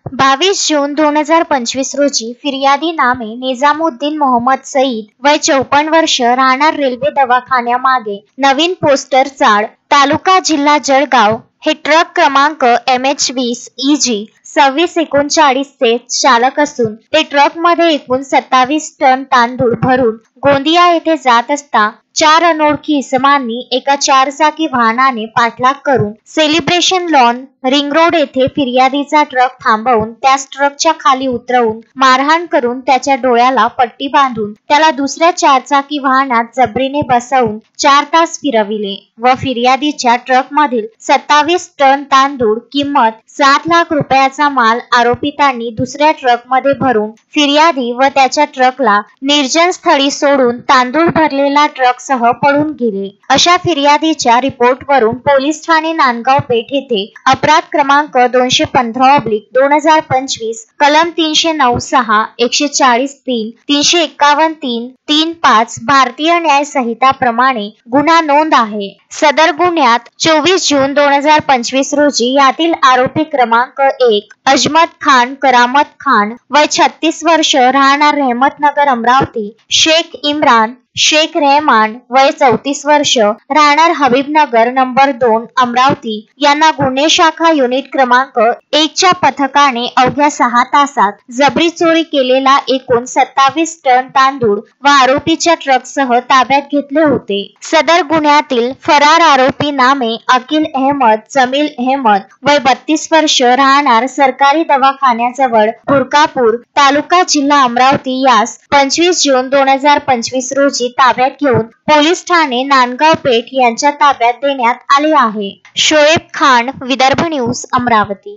22 जून 2025 रोजी फिर्यादी नामे निजामुद्दीन मोहम्मद सईद वय 54 वर्ष राहणार रेल्वे दवाखान्यामागे नवीन पोस्टर चाळ तालुका जिल्हा जळगाव हे ट्रक क्रमांक MH20 EG 2639 चे चालक असून ते ट्रक मध्ये एकूण 27 टन तांदूळ भरून गोंदिया येथे जात असता 4 अनोळखी इसमांनी एका 4 चाकी वाहनाने पाठलाग करून सेलिब्रेशन लॉन रिंग रोड येथे फिर्यादीचा ट्रक थांबवून त्यास ट्रकच्या खाली उतरवून मारहाण करून त्याच्या डोळ्याला पट्टी बांधून त्याला दुसऱ्या 4 चाकी वाहनात जबरीने बसवून 4 तास फिरविले व फिर्यादीच्या ट्रक मधील 27 टन तांदूळ किंमत 7 लाख रुपयाचा माल आरोपितांनी दुसऱ्या ट्रक मध्ये भरून फिर्यादी व त्याच्या ट्रकला निर्जन स्थळी सोडून तांदूळ भरलेला ट्रक सह पळून गेले अशा फिर्यादीच्या रिपोर्टवरून पोलीस ठाणे नांदगाव पेठ येथे अपराध क्रमांक 215/2025 कलम 309/6 140/3 351/3 35 भारतीय न्याय संहिता प्रमाणे गुन्हा नोंद आहे। सदर गुन्ह्यात 24 जून 2025 रोजी यातील आरोपी क्रमांक 1 अजमत खान करामत खान वय 36 वर्ष राहणार रहमतनगर अमरावती, शेख इम्रान शेख रहमान वय 34 वर्ष राहणार हबीबनगर नंबर 2 अमरावती यांना गुन्हे शाखा युनिट क्रमांक 1 च्या पथकाने अवघ्या 6 तासात जबरी चोरी केलेला एकूण 27 टन तांदूळ व आरोपीच्या ट्रक सह ताब्यात घेतले होते। सदर गुन्ह्यातील फरार आरोपी नामे अकिल अहमद जमील अहमद वय 32 वर्ष राहणार सरकारी दवाखान्याजवळ हुरकापूर तालुका जिल्हा अमरावती यास 25 जून 2025 रोजी ताब्यात घेऊन पोलीस ठाणे नांदगाव पेठ यांच्या ताब्यात देण्यात आले आहे। शोएब खान, विदर्भ न्यूज, अमरावती।